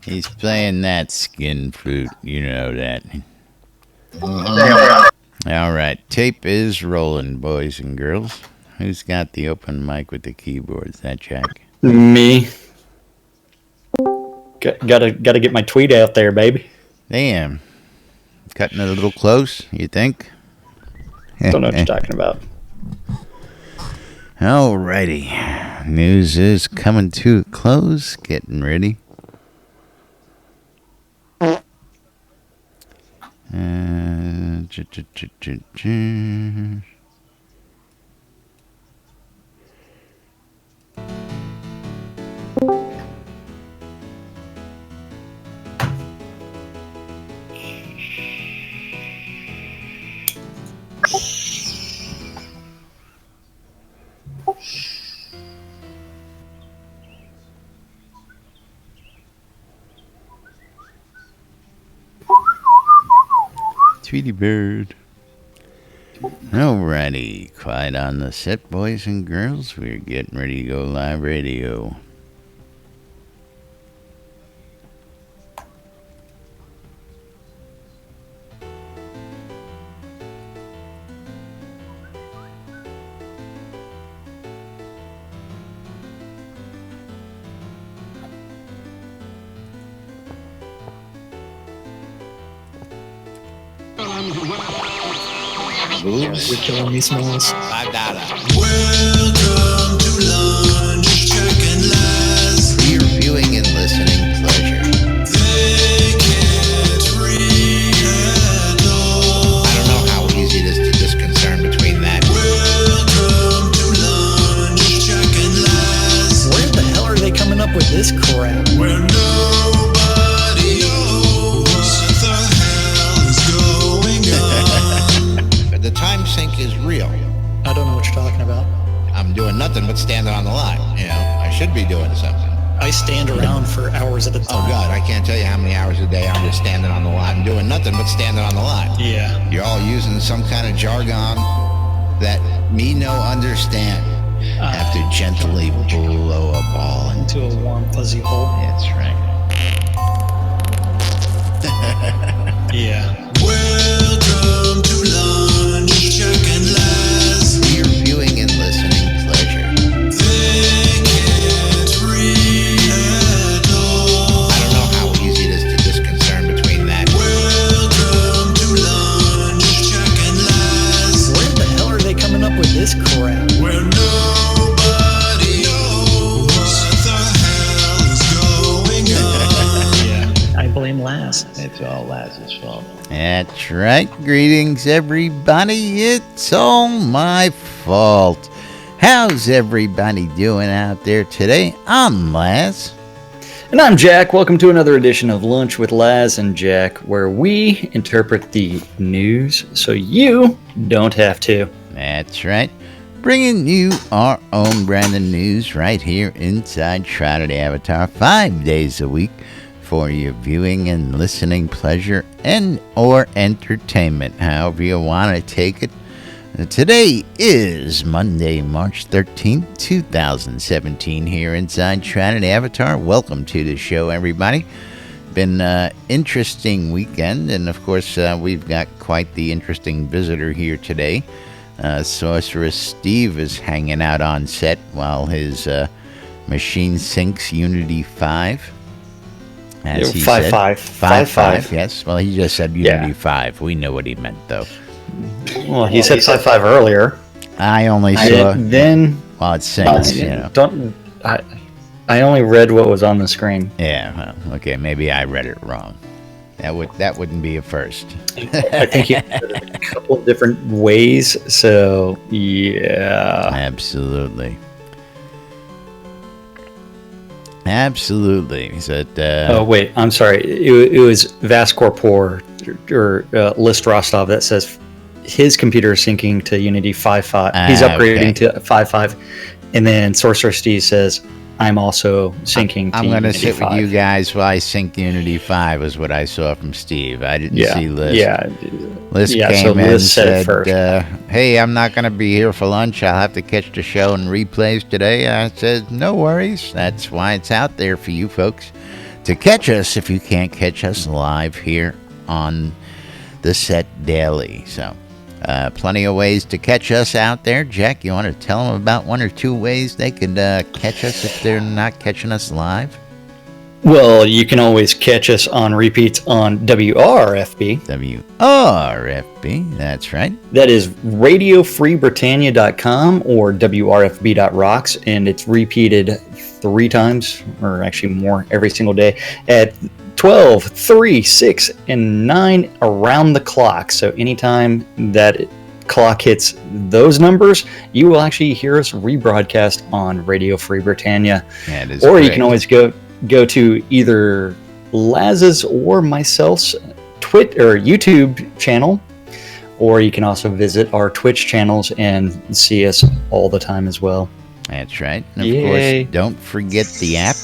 He's playing that skin flute. You know that. All right. Tape is rolling, boys and girls. Who's got the open mic with the keyboard? Is that Jack? Me. Gotta get my tweet out there, baby. Damn. Cutting it a little close, you think? Don't know what you're talking about. Alrighty. News is coming to a close. Getting ready. Tweety Bird. Alrighty, quiet on the set, boys and girls. We're getting ready to go live radio. You're killing me, Smalls. $5. Welcome to lunch, Jack and Laz. For your viewing and listening pleasure. They can't read at all. I don't know how easy it is to discern between that. Welcome to lunch, Jack and Laz. Where the hell are they coming up with this crap? Where nobody knows what the hell is going on. The time sync is real. I don't know what you're talking about. I'm doing nothing but standing on the line. You know, I should be doing something. I stand around for hours at a Oh time. God, I can't tell you how many hours a day I'm just standing on the line. I'm doing nothing but standing on the line. Yeah. You're all using some kind of jargon that me no understand. Have to gently blow a ball into. Into a warm, fuzzy hole. That's right. Yeah. Welcome to lunch, Jack and Laz. For your viewing and listening pleasure. They can't read at all. I don't know how easy it is to discern between that. Welcome to lunch, Jack and Laz. Where the hell are they coming up with this crap? Where nobody knows what the hell is going on. Yeah. I blame Laz. It's all Laz's fault. That's right. Greetings, everybody. It's all my fault. How's everybody doing out there today? I'm Laz. And I'm Jack. Welcome to another edition of Lunch with Laz and Jack, where we interpret the news so you don't have to. That's right. Bringing you our own brand of news right here inside Shroud Avatar 5 days a week for your viewing and listening pleasure and or entertainment, however you want to take it. Today is Monday, March 13th, 2017 here inside Shroud Avatar. Welcome to the show, everybody. Been an interesting weekend, and of course we've got quite the interesting visitor here today. Sorceress Steve is hanging out on set while his machine syncs Unity 5. As he said. 5.5. Yes. Well, he just said Unity 5. We know what he meant, though. Well, he said 5.5 earlier. I only saw. Then. Well, it sings, you know. I only read what was on the screen. Yeah. Well, okay. Maybe I read it wrong. That wouldn't be a first. I think he did it a couple of different ways. So yeah. Absolutely. Absolutely. He said. Oh wait, I'm sorry. It was Vascorpor or List Rostov that says his computer is syncing to Unity 5.5. He's upgrading to 5.5, and then Sorcerer Steve says, "I'm also syncing." I'm going to sit 5. with you guys while I sync Unity 5. Was what I saw from Steve. I didn't see Liz. Yeah. Liz came in and said, "Hey, I'm not going to be here for lunch. I'll have to catch the show and replays today." I said, "No worries. That's why it's out there for you folks to catch us if you can't catch us live here on the set daily. So plenty of ways to catch us out there. Jack, you want to tell them about one or two ways they could catch us if they're not catching us live? Well, you can always catch us on repeats on WRFB. WRFB, that's right. That is radiofreebritannia.com or WRFB.rocks, and it's repeated 3 times, or actually more, every single day at 12, 3, 6, and 9 around the clock. So anytime that clock hits those numbers, you will actually hear us rebroadcast on Radio Free Britannia. Yeah, it is or great. You can always go to either Laz's or myself's YouTube channel, or you can also visit our Twitch channels and see us all the time as well. That's right. And of Yay. course, don't forget the app.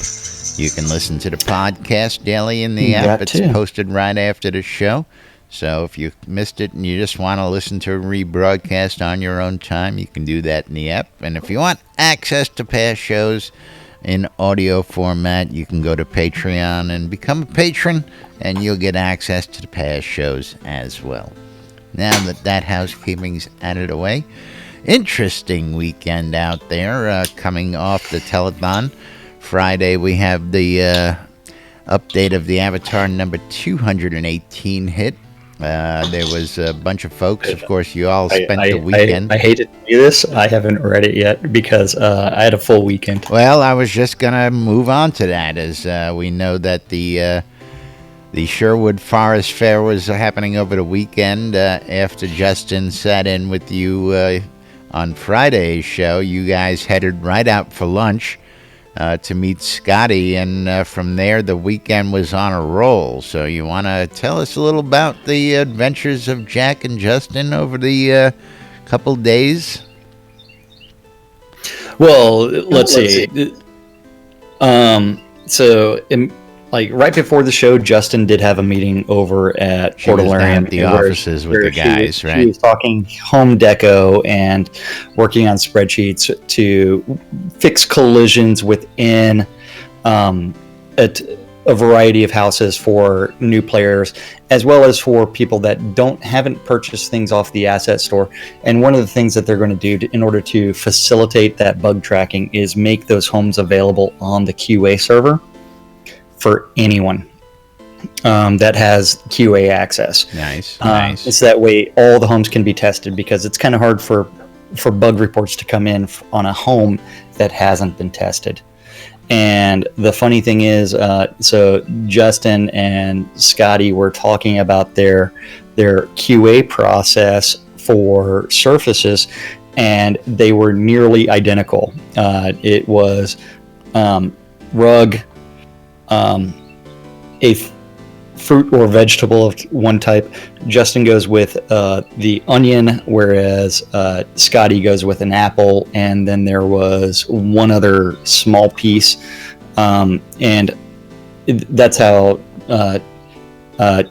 You can listen to the podcast daily in the app. That It's too. posted right after the show. So if you missed it and you just want to listen to a rebroadcast on your own time, you can do that in the app. And if you want access to past shows in audio format, you can go to Patreon and become a patron, and you'll get access to the past shows as well. Now that housekeeping's out of the way, interesting weekend out there, coming off the telethon. Friday we have the update of the Avatar number 218 hit. There was a bunch of folks. Of course, you all spent the weekend. I hate to do this. I haven't read it yet because I had a full weekend. Well, I was just going to move on to that, as we know that the Sherwood Forest Fair was happening over the weekend. After Justin sat in with you on Friday's show, you guys headed right out for lunch to meet Scotty, and from there the weekend was on a roll. So you want to tell us a little about the adventures of Jack and Justin over the couple days? Well, let's see. Like right before the show, Justin did have a meeting over at She was down Portalarium at the offices with the guys, right? She was talking home deco and working on spreadsheets to fix collisions within a variety of houses for new players, as well as for people that haven't purchased things off the asset store. And one of the things that they're going to do in order to facilitate that bug tracking is make those homes available on the QA server for anyone that has QA access. Nice. It's that way all the homes can be tested, because it's kind of hard for bug reports to come in on a home that hasn't been tested. And the funny thing is, so Justin and Scotty were talking about their QA process for surfaces, and they were nearly identical. It was rug, a fruit or vegetable of one type. Justin goes with the onion, whereas Scotty goes with an apple, and then there was one other small piece, and that's how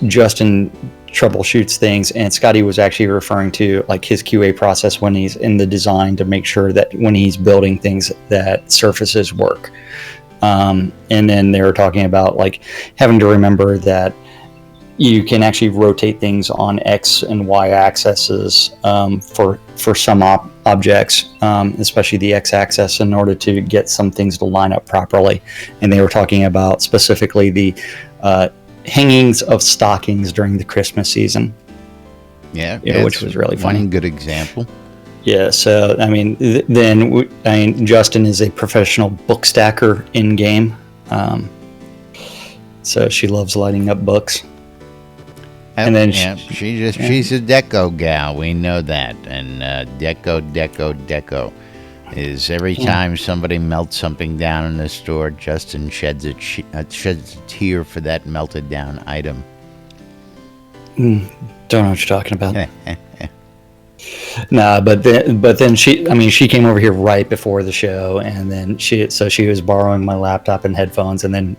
Justin troubleshoots things. And Scotty was actually referring to like his QA process when he's in the design, to make sure that when he's building things that surfaces work. And then they were talking about like having to remember that you can actually rotate things on X and Y axes for some objects, especially the X axis, in order to get some things to line up properly. And they were talking about specifically the hangings of stockings during the Christmas season. Yeah, which was really funny. One good example. Yeah, so I mean, Justin is a professional book stacker in game, so she loves lighting up books. And then she's a deco gal. We know that, and deco is every time somebody melts something down in the store, Justin sheds a tear for that melted down item. Don't know what you're talking about. Nah, but then she came over here right before the show, and then she was borrowing my laptop and headphones, and then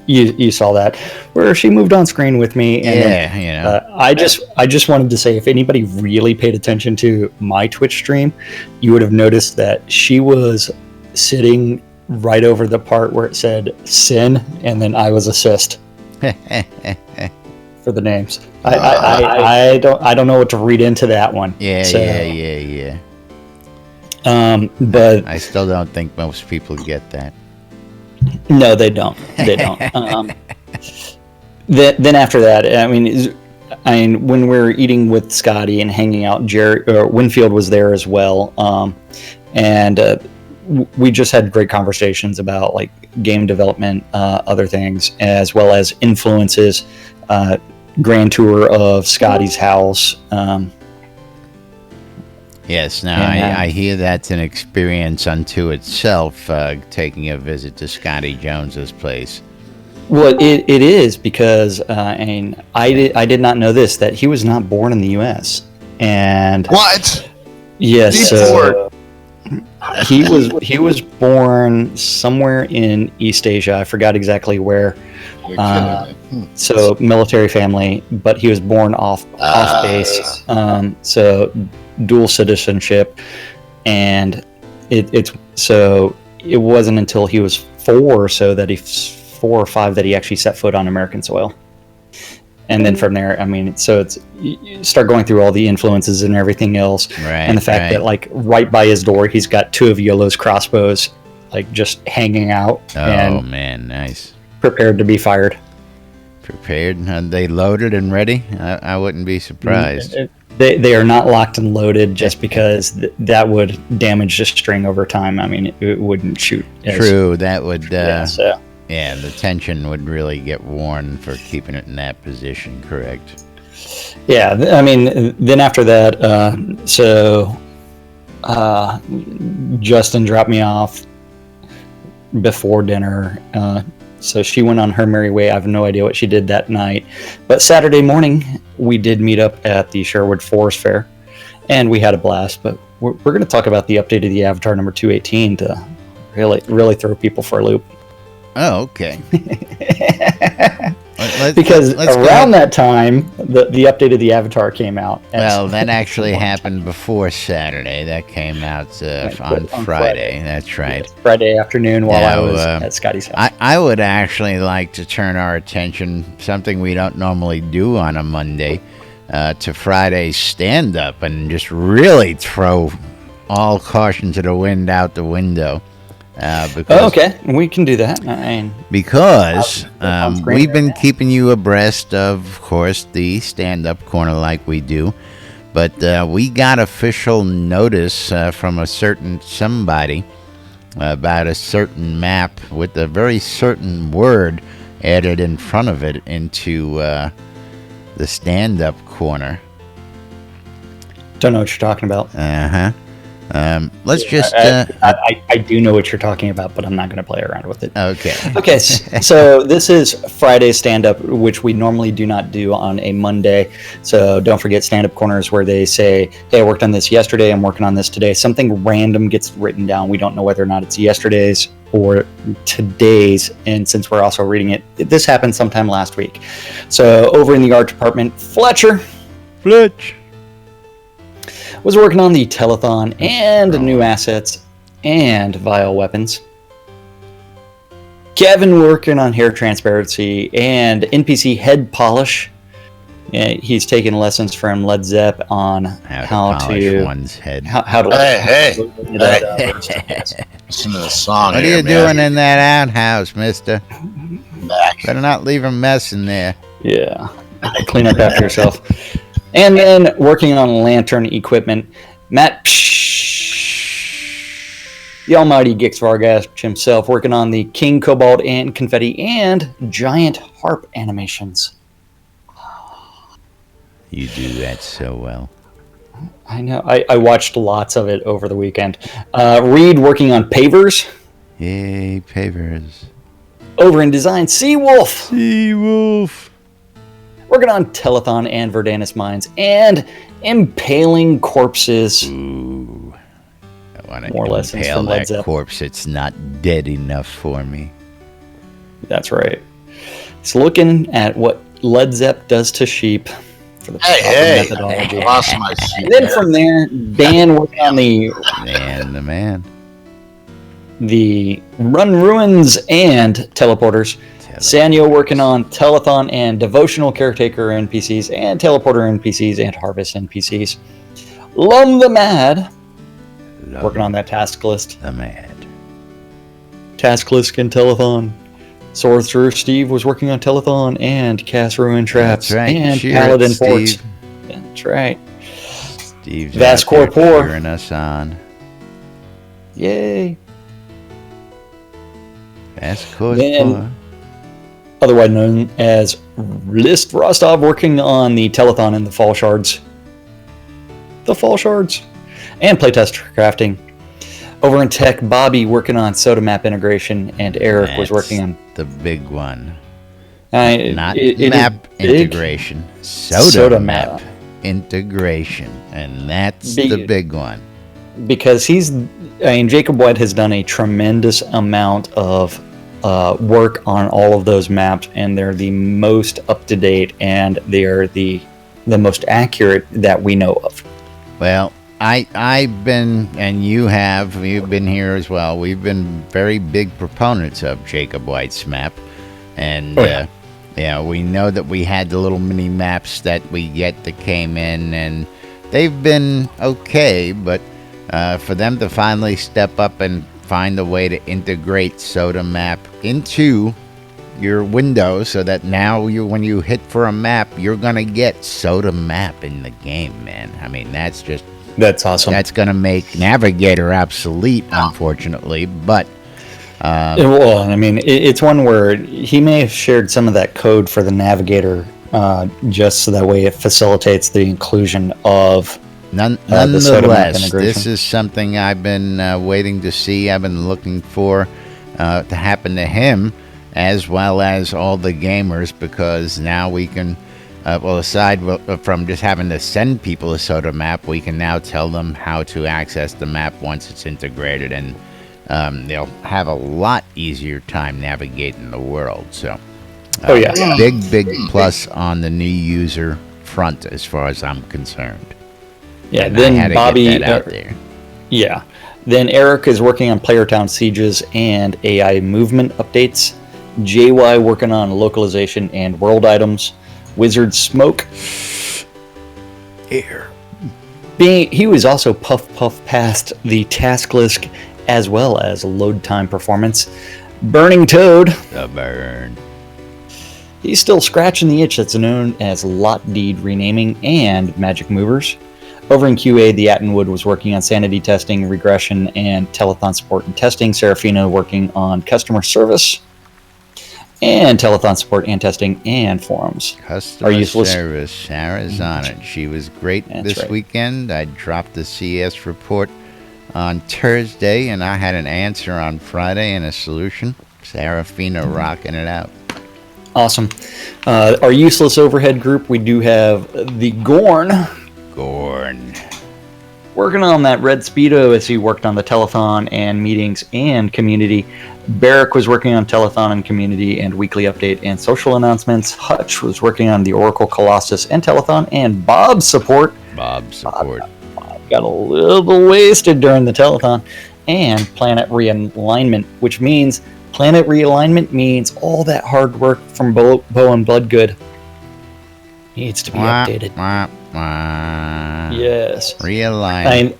you saw that where she moved on screen with me. And I just wanted to say, if anybody really paid attention to my Twitch stream, you would have noticed that she was sitting right over the part where it said sin, and then I was assist for the names. I don't know what to read into that one. Yeah. But I still don't think most people get that. no, they don't. They don't. Then after that, I mean, when we were eating with Scotty and hanging out, Winfield was there as well, and we just had great conversations about like game development, other things, as well as influences. Grand tour of Scotty's house. Yes, now I hear that's an experience unto itself, taking a visit to Scotty Jones's place. Well, it is because, and I did not know this, that he was not born in the U.S. And What? yes, he was born somewhere in East Asia. I forgot exactly where. So military family, but he was born off base. So dual citizenship, and it wasn't until he was 4 or or 5 that he actually set foot on American soil. And then from there, I mean, so you start going through all the influences and everything else, Right, and the fact that like right by his door, he's got 2 of Yolo's crossbows, like just hanging out. Oh, and man, nice. prepared to be fired. Prepared? Are they loaded and ready? I wouldn't be surprised. They are not locked and loaded just because that would damage the string over time. I mean, it wouldn't shoot. True, that would... Yeah, the tension would really get worn for keeping it in that position, correct? yeah, I mean, then after that, Justin dropped me off before dinner. So she went on her merry way. I have no idea what she did that night. But Saturday morning, we did meet up at the Sherwood Forest Fair, and we had a blast. But we're going to talk about the update of the Avatar number 218 to really throw people for a loop. Oh, okay. Because let's around that time, the update of the Avatar came out. Well, that actually happened before Saturday. That came out on Friday. That's right. Yes, Friday afternoon while I Now, was at Scotty's house. I would actually like to turn our attention, something we don't normally do on a Monday, to Friday's stand-up and just really throw all caution to the wind out the window. Okay, we can do that. Because we've been keeping you abreast of course, the stand-up corner like we do. But we got official notice from a certain somebody about a certain map with a very certain word added in front of it into the stand-up corner. Don't know what you're talking about. Uh-huh. Let's just... I do know what you're talking about, but I'm not going to play around with it. Okay. Okay, so this is Friday's stand-up, which we normally do not do on a Monday. So don't forget stand-up corners where they say, hey, I worked on this yesterday, I'm working on this today. Something random gets written down. We don't know whether or not it's yesterday's or today's, and since we're also reading it, this happened sometime last week. So over in the art department, Fletch was working on the telethon and new assets and vial weapons. Kevin working on hair transparency and NPC head polish. Yeah, he's taking lessons from Led Zepp on how to polish one's head. How to. Hey. Listen to the song. What are you doing in that outhouse, mister? Back. Better not leave a mess in there. Yeah, clean up after yourself. And then working on lantern equipment, Matt the almighty Gix Vargas himself, working on the King Cobalt and confetti and giant harp animations. You do that so well. I know. I watched lots of it over the weekend. Reed working on pavers. Yay, pavers. Over in design, Seawolf. Seawolf. Working on telethon and Verdanus mines and impaling corpses. Ooh. I want More to lessons impale from Led that Zepp. corpse. It's not dead enough for me. That's right. He's looking at what Led Zepp does to sheep for the proper methodology. I lost my seat. And then from there, Dan working on the Man, the man. the Run Ruins and Teleporters. Sanyo working on Telethon and Devotional Caretaker NPCs and Teleporter NPCs and Harvest NPCs. Lum the Mad working on that task list. The Mad. Task list and Telethon. Sorcerer Steve was working on Telethon and Cast Ruin Traps. That's right. And Cheer Paladin it, Forts. Steve. That's right. Steve's Vast out there Corpor. cheering us on. Yay. Vast Corpor. Then, otherwise known as List Rostov, working on the Telethon and the Fall Shards. The Fall Shards. And playtest crafting. Over in Tech, Bobby working on Soda Map integration, and Eric was working on the big one. Not map integration. Soda map integration. And that's the big one. Because Jacob White has done a tremendous amount of work on all of those maps, and they're the most up to date, and they're the most accurate that we know of. Well, I've been, and you've been here as well. We've been very big proponents of Jacob White's map, and we know that we had the little mini maps that we get that came in, and they've been okay, but for them to finally step up and find a way to integrate Soda Map into your window so that now when you hit for a map, you're going to get Soda Map in the game, man. I mean, that's awesome. That's going to make Navigator obsolete, unfortunately, but well, I mean, it's one where he may have shared some of that code for the Navigator just so that way it facilitates the inclusion of nonetheless, this is something I've been waiting to see. I've been looking for to happen to him as well as all the gamers, because now we can, aside from just having to send people a Soda Map, we can now tell them how to access the map once it's integrated, and they'll have a lot easier time navigating the world. So, big plus on the new user front as far as I'm concerned. Yeah, and then Bobby. Get that out there. Yeah, then Eric is working on Playertown sieges and AI movement updates. JY working on localization and world items. Wizard Smoke. Air. He was also puff past the task list as well as load time performance. Burning Toad. The burn. He's still scratching the itch that's known as lot deed renaming and magic movers. Over in QA, the Attenwood was working on sanity testing, regression, and telethon support and testing. Serafina working on customer service and telethon support and testing and forums. Customer service. Sarah's on it. She was great this weekend. I dropped the CS report on Thursday, and I had an answer on Friday and a solution. Serafina rocking it out. Awesome. Our useless overhead group, we do have the Gorn working on that red Speedo as he worked on the telethon and meetings and community. Barrick was working on telethon and community and weekly update and social announcements. Hutch was working on the Oracle Colossus and telethon, and Bob support. Bob got a little wasted during the telethon, and planet realignment, which means planet realignment means all that hard work from Bo and Bloodgood needs to be updated. Yes. Realign.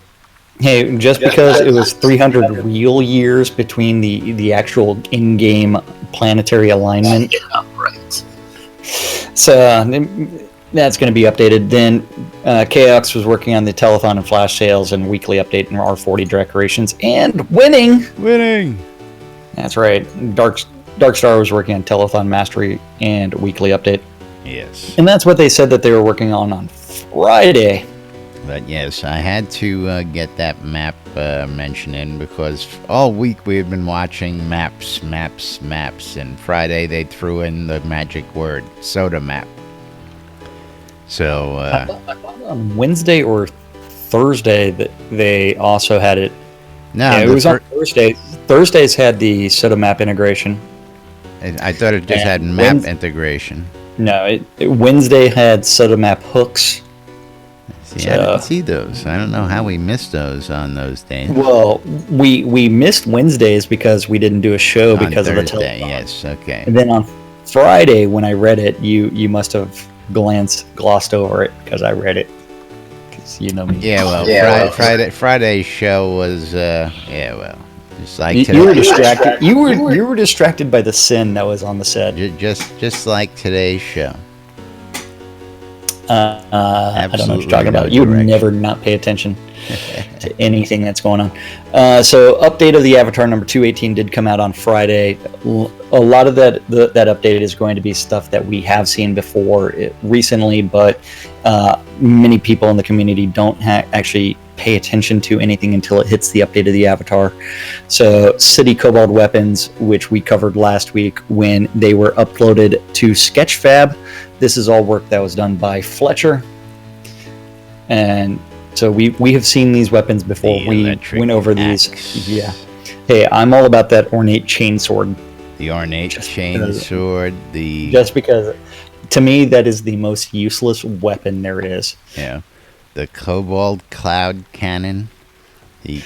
Hey, just because it was 300 real years between the actual in-game planetary alignment. So that's going to be updated. Then KX was working on the telethon and flash sales and weekly update and R40 decorations and winning. That's right. Darkstar was working on telethon mastery and weekly update. Yes. And that's what they said that they were working on Friday. But yes, I had to get that map mention in because all week we had been watching maps, and Friday they threw in the magic word, Soda Map. So on Wednesday or Thursday that they also had it. No, it was on Thursday. Thursdays had the Soda Map integration. I thought it just had map integration. No, Wednesday had Soda Map hooks. See, I didn't see those. I don't know how we missed those on those days. Well, we missed Wednesdays because we didn't do a show On because Thursday, of the telethon. yes, okay. And then on Friday, when I read it, you must have glossed over it because I read it. Because you know me. Yeah, well, Friday's show was, just like You today. were distracted. You were distracted by the sin that was on the set. Just like today's show. I don't know what Absolutely you're talking no about. You would direction. never not pay attention to anything that's going on. So, update of the Avatar number 218 did come out on Friday. A lot of that update is going to be stuff that we have seen before recently, but many people in the community don't actually pay attention to anything until it hits the update of the Avatar. So, City Kobold weapons, which we covered last week when they were uploaded to Sketchfab. This is all work that was done by Fletcher. And so we have seen these weapons before. The We electric went over axe. these. Yeah. Hey, I'm all about that ornate chainsword. The ornate chain sword, Just because, to me, that is the most useless weapon there is. the Cobalt Cloud Cannon, the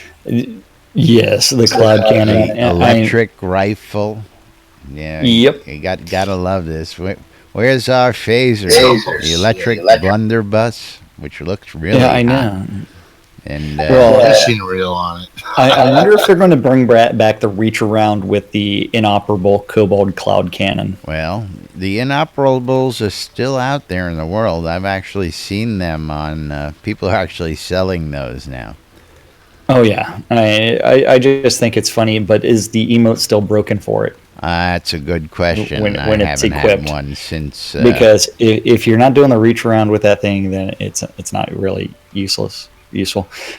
Yes, the cloud cannon. electric rifle. Yeah. Yep. You gotta love this. Where's our phaser? The electric blunderbuss, which looks really Yeah, I hot. know. And Well, I've seen a reel on it. I wonder if they're going to bring back the reach around with the inoperable Kobold Cloud Cannon. well, the inoperables are still out there in the world. I've actually seen them on. People are actually selling those now. Oh yeah, I just think it's funny. But is the emote still broken for it? That's a good question. When I it's haven't equipped. had one since. Because if you're not doing the reach around with that thing, then it's not really useful.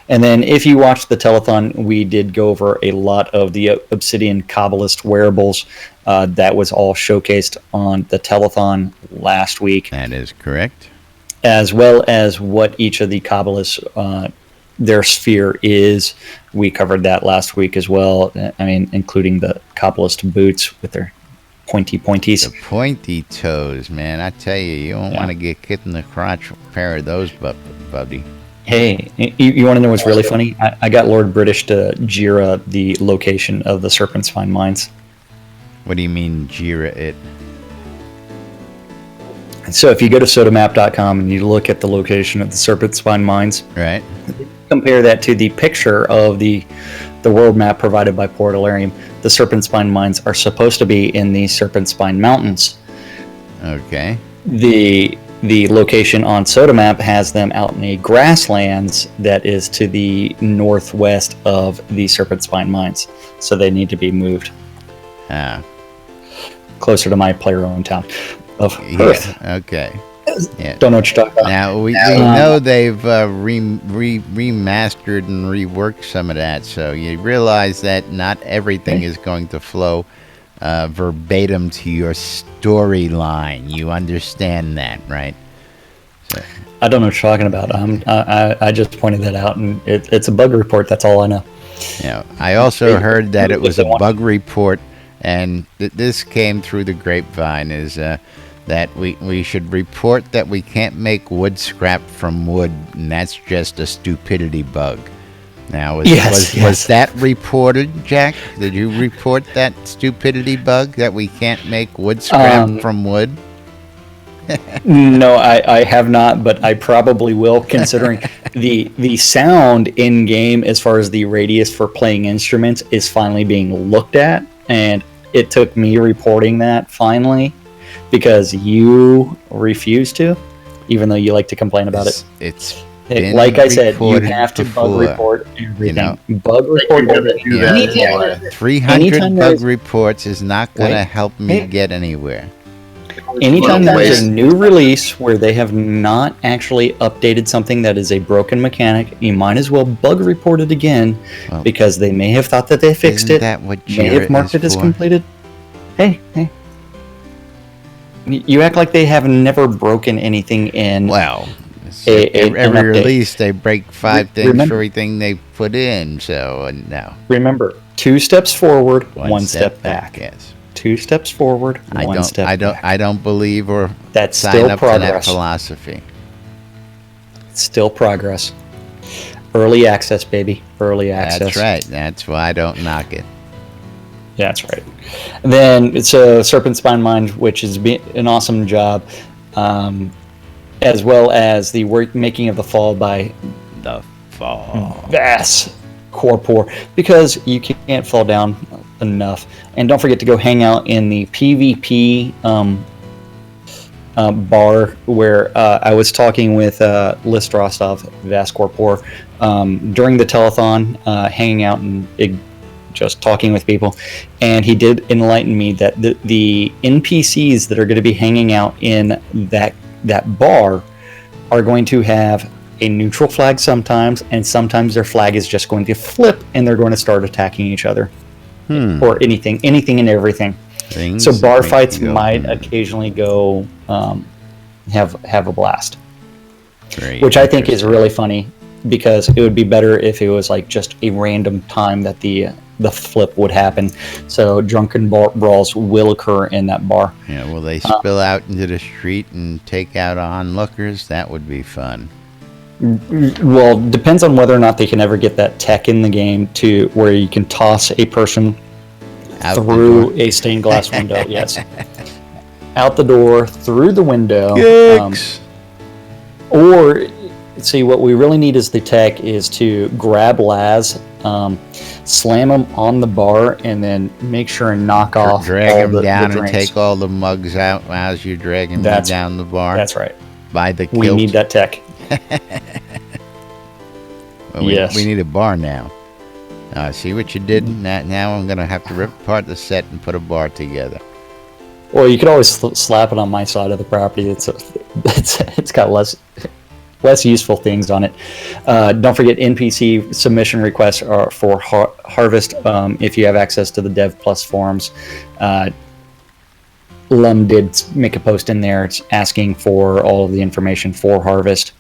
And then if you watch the telethon, we did go over a lot of the Obsidian Kabbalist wearables. That was all showcased on the telethon last week, That is correct. as well as what each of the Kabbalists their sphere is. We covered that last week as well. I mean, including the Kabbalist boots with their pointies. The pointy toes, man. I tell you, you don't want to get kicked in the crotch with a pair of those, buddy. Hey, you want to know what's really funny? I got Lord British to Jira the location of the Serpent Spine mines. What do you mean, Jira it? So if you go to sotamap.com and you look at the location of the Serpent Spine mines, Right? compare that to the picture of the world map provided by Portalarium, the Serpent Spine mines are supposed to be in the Serpent Spine Mountains. Okay. The location on Sotamap has them out in a grasslands that is to the northwest of the Serpent Spine mines. So they need to be moved Ah. closer to my player-owned town of Earth. Yeah. Okay. Yeah. Don't know what you're talking about. Now we know they've remastered and reworked some of that, so you realize that not everything is going to flow verbatim to your storyline. You understand that, right? I don't know what you're talking about. I just pointed that out, and it's a bug report. That's all I know. Yeah. I also heard that it was a bug report, and this came through the grapevine. Is that we should report that we can't make wood scrap from wood, and that's just a stupidity bug. Now, was that reported, Jack? Did you report that stupidity bug that we can't make wood scrap from wood? No, I have not, but I probably will, considering the sound in game as far as the radius for playing instruments is finally being looked at, and it took me reporting that finally because you refuse to, even though you like to complain about it. It's like I said, you reported have to before, bug report everything. you know. Bug report everything. Do that anyway. 300 Anytime bug there's- reports is not going to Wait. help me Hey. get anywhere. Anytime Well, there's waste- a new release where they have not actually updated something that is a broken mechanic, you might as well bug report it again, Well, because they may have thought that they fixed Isn't it, that what may Jira have marked is it as for? completed. Hey. You act like they have never broken anything in. Well, an every update. release they break five things remember- for everything they put in. So no, Remember, 2 steps forward, one step back. Yes, 2 steps forward, one step back. I don't believe or That's sign still up to that progress. philosophy. Still progress. Early access, baby. Early access. That's right. That's why I don't knock it. Yeah, that's right. And then it's a Serpent Spine Mind, which is an awesome job, as well as the making of the fall by The fall. Vass Corpor, because you can't fall down enough. And don't forget to go hang out in the PvP bar where I was talking with List Rostov, Vass Corpor, during the telethon, hanging out and just talking with people, and he did enlighten me that the NPCs that are going to be hanging out in that bar are going to have a neutral flag sometimes, and sometimes their flag is just going to flip and they're going to start attacking each other, or anything and everything. Things So bar that fights go, might occasionally go have a blast, Very which I think is really funny, because it would be better if it was like just a random time that the flip would happen. So drunken brawls will occur in that bar. Yeah, will they spill out into the street and take out onlookers? That would be fun. Well, depends on whether or not they can ever get that tech in the game to where you can toss a person Out the through door. a stained glass window. Yes, out the door, through the window. Yikes. Or see, what we really need is the tech is to grab Laz, slam him on the bar, and then make sure and knock off Drag all him the down and drinks. take all the mugs out as you're dragging them down the bar. That's right. By the kilt. We need that tech. Well, Yes. we need a bar now. See what you did? Now I'm going to have to rip apart the set and put a bar together. Well, you could always slap it on my side of the property. It's got less useful things on it. Don't forget NPC submission requests are for Harvest. If you have access to the Dev Plus forums, Lum did make a post in there. It's asking for all of the information for Harvest,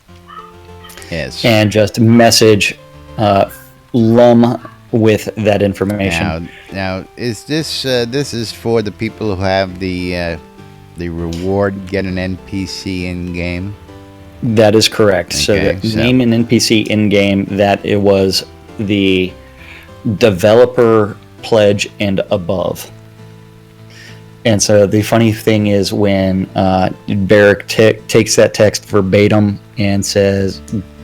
Yes. and just message Lum with that information. Now is this is for the people who have the reward, get an NPC in game? That is correct. Okay, So name an NPC in game that it was the developer pledge and above. And so the funny thing is when Barrick takes that text verbatim and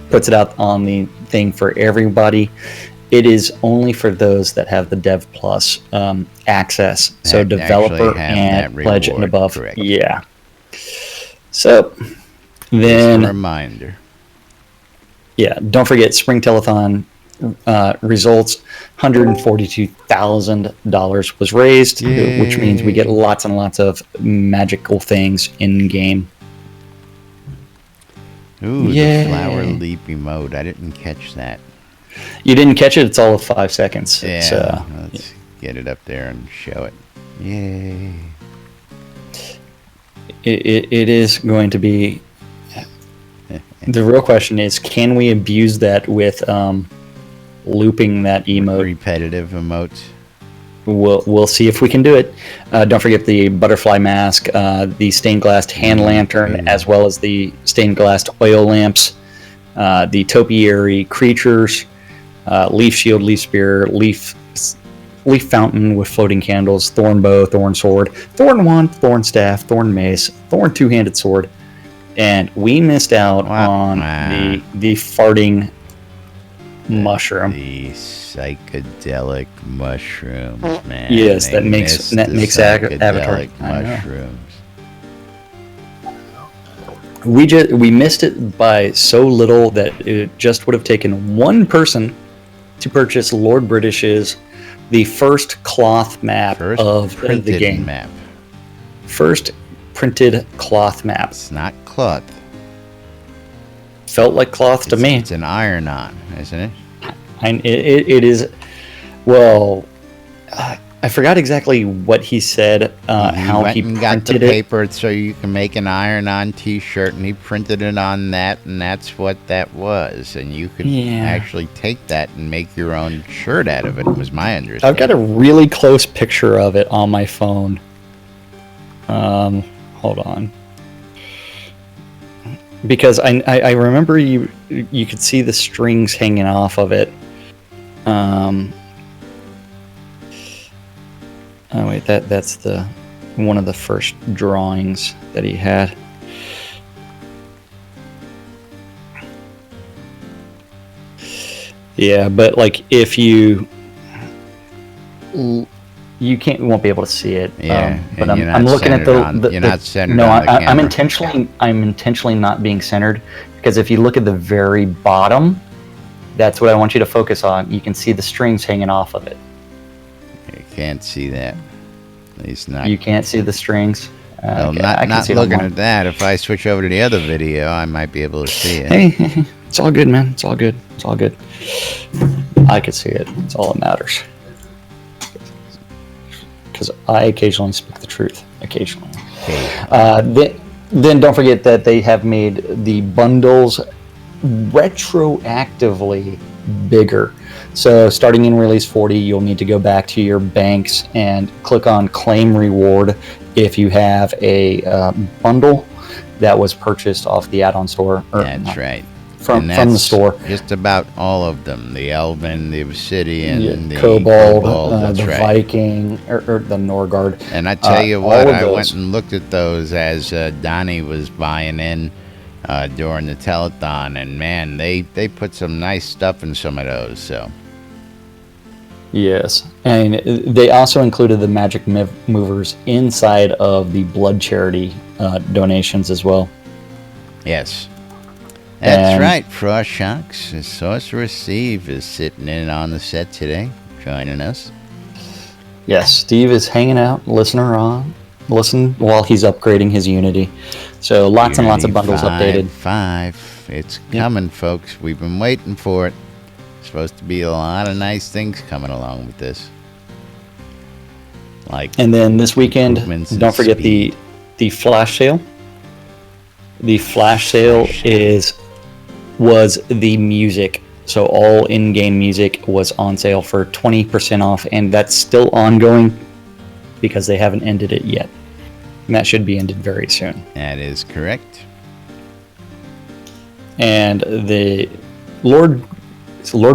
puts it out on the thing for everybody, it is only for those that have the Dev Plus access. So That developer actually have and that pledge and reward, above. correct. Yeah. So Just then a reminder. yeah, don't forget Spring Telethon results. $142,000 was raised, which means we get lots and lots of magical things in game. Ooh, Yay. the flower leap emote. I didn't catch that. You didn't catch it? It's all of 5 seconds. Yeah, It's, let's get it up there and show it. Yay. it is going to be. The real question is, can we abuse that with looping that emote? Repetitive emotes. We'll see if we can do it. Don't forget the butterfly mask, the stained glass hand lantern, as well as the stained glass oil lamps, the topiary creatures, leaf shield, leaf spear, leaf fountain with floating candles, thorn bow, thorn sword, thorn wand, thorn staff, thorn mace, thorn two-handed sword, and we missed out on the farting mushroom. The psychedelic mushrooms, man. Yes, They that makes missed the Avatar. psychedelic I know. mushrooms. We missed it by so little that it just would have taken one person to purchase Lord British's the first cloth map First of the printed game. map. First printed cloth map. It's not cloth. Felt like cloth to me. It's an iron-on, isn't it? It is. Well, I forgot exactly what he said. How went he and got the printed it. paper so you can make an iron-on T-shirt, and he printed it on that, and that's what that was. And you could actually take that and make your own shirt out of it. Was my understanding. I've got a really close picture of it on my phone. Hold on. because I remember you could see the strings hanging off of it. Oh wait, that's the one of the first drawings that he had. Yeah, but like if you won't be able to see it. Yeah, but and I'm looking at the you're not centered no, on the camera. I'm intentionally not being centered, because if you look at the very bottom, that's what I want you to focus on. You can see the strings hanging off of it. You can't see that. At least not. You can't see the strings. Well, Okay, not I can see it looking online. at that. If I switch over to the other video, I might be able to see it. Hey, it's all good, man. It's all good. It's all good. I could see it. It's all that matters. Because I occasionally speak the truth. Occasionally. Then don't forget that they have made the bundles retroactively bigger. So starting in release 40, you'll need to go back to your banks and click on claim reward if you have a bundle that was purchased off the add-on store. That's right. From And the store. Just about all of them. The Elven, the Obsidian, the Kobold, that's the right. Viking, or the Norgard. And I tell you all what, of I those. went and looked at those as Donnie was buying in during the telethon, and man, they put some nice stuff in some of those. So Yes, and they also included the magic movers inside of the blood charity donations as well. yes, that's And- right. Frost Shocks, Sorcerer Steve is sitting in on the set today, joining us. Yes, Steve is hanging out, listen while he's upgrading his Unity. So lots and lots of bundles updated. 5. It's coming, folks. We've been waiting for it. Supposed to be a lot of nice things coming along with this. Like, And then this weekend, improvements in don't forget speed. the flash sale. The flash sale was the music. So all in-game music was on sale for 20% off, and that's still ongoing because they haven't ended it yet. And that should be ended very soon. that is correct. And the Lord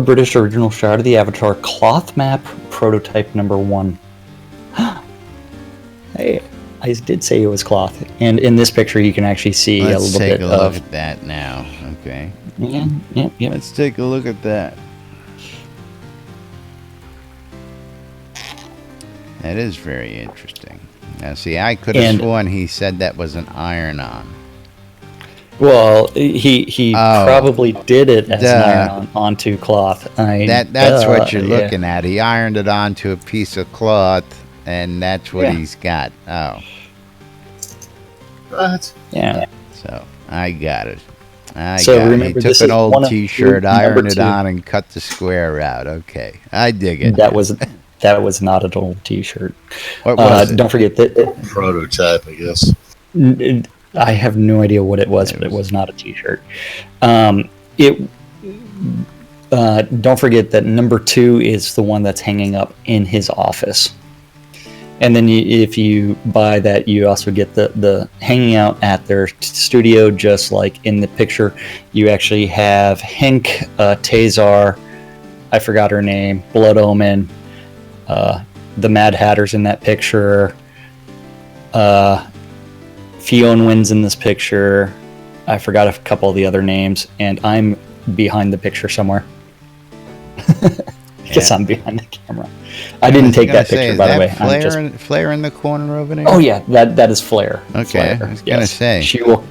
British Original Shroud of the Avatar cloth map prototype number 1. Hey, I did say it was cloth, and in this picture you can actually see Let's a little take bit a look of. at that now. Okay. Yeah. Let's take a look at that. That is very interesting. Now, see, I could have And- sworn he said that was an iron-on. Well, he Oh, probably did it as an duh. iron onto cloth. That's what you're yeah. looking at. He ironed it onto a piece of cloth, and that's what Yeah. he's got. Oh, What? Yeah. so I got it. I So got it. He remember, took this an is old one of T-shirt, number ironed it 2. on, and cut the square out. Okay, I dig it. That was not an old T-shirt. What was it? Don't forget that. Prototype, I guess. I have no idea what it was, but it was not a T-shirt. Don't forget that number 2 is the one that's hanging up in his office. And then if you buy that, you also get the hanging out at their studio, just like in the picture. You actually have Henk, Tazar, I forgot her name, Blood Omen, the Mad Hatter's in that picture. Fionwin's in this picture. I forgot a couple of the other names, and I'm behind the picture somewhere. Guess I'm behind the camera. I didn't take that picture, by the way. I'm just... Flare in the corner over there? Oh yeah, that is Flare. Okay, Flare, I was gonna say. she will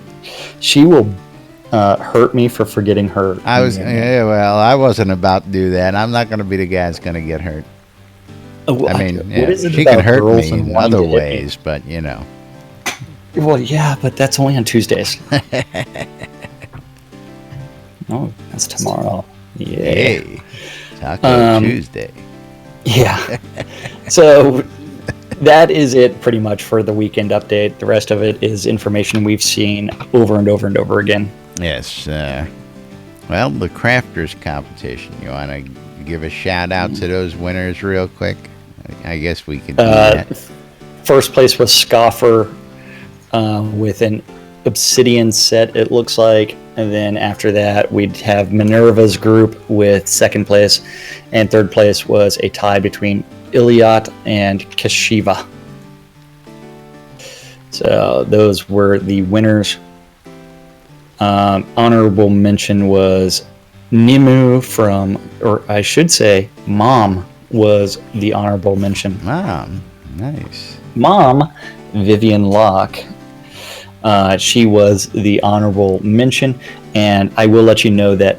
hurt me for forgetting her. Well, I wasn't about to do that. I'm not going to be the guy that's going to get hurt. I mean, yeah, what is it she about can hurt girls me and in wanting other to hit me? ways, but you know. Well, yeah, but that's only on Tuesdays. Oh, that's tomorrow. Yeah. Hey, Taco Tuesday. Yeah. So that is it pretty much for the weekend update. The rest of it is information we've seen over and over and over again. Yes. Well, the crafters competition. You want to give a shout out to those winners real quick? I guess we could do that. First place was Scoffer with an obsidian set, it looks like. And then after that, we'd have Minerva's group with second place, and third place was a tie between Iliot and Kashiva. So those were the winners. Honorable mention was Nimu from, or I should say, Mom was the honorable mention. Mom, nice. Mom, Vivian Locke, she was the honorable mention, and I will let you know that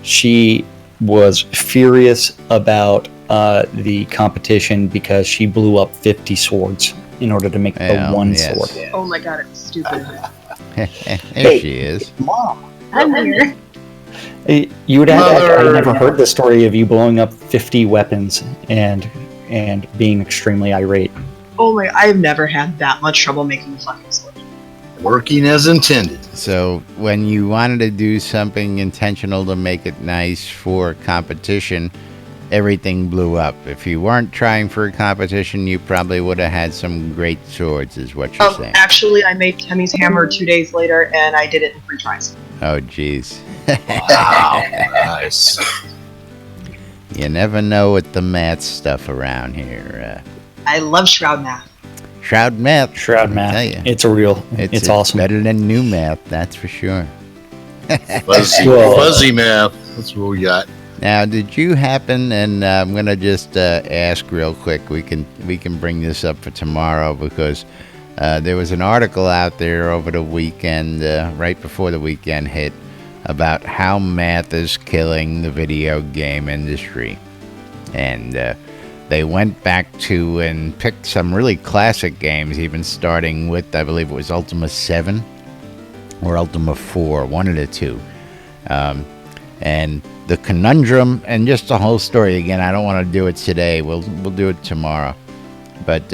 she was furious about the competition because she blew up 50 swords in order to make the one sword. Oh my god, it's stupid. There she is. Mom, I'm here. you would have. I Mother. never heard the story of you blowing up 50 weapons and being extremely irate. Oh my, I've never had that much trouble making a fucking sword. Working as intended. So when you wanted to do something intentional to make it nice for competition, everything blew up. If you weren't trying for a competition, you probably would have had some great swords, is what you're saying. Actually, I made Temmie's hammer 2 days later, and I did it in 3 tries. Oh, jeez. Wow. Nice. You never know with the math stuff around here. I love Shroud math. Shroud math. Shroud let me tell math. ya. It's real. It's awesome. Better than new math, that's for sure. Fuzzy, Well- fuzzy math. That's what we got. Now, did you happen? And I'm gonna just ask real quick. We can bring this up for tomorrow because there was an article out there over the weekend, right before the weekend hit, about how math is killing the video game industry, and they went back to and picked some really classic games, even starting with, I believe it was Ultima 7 or Ultima 4, one of the two. And the conundrum and just the whole story, again, I don't want to do it today. We'll do it tomorrow. But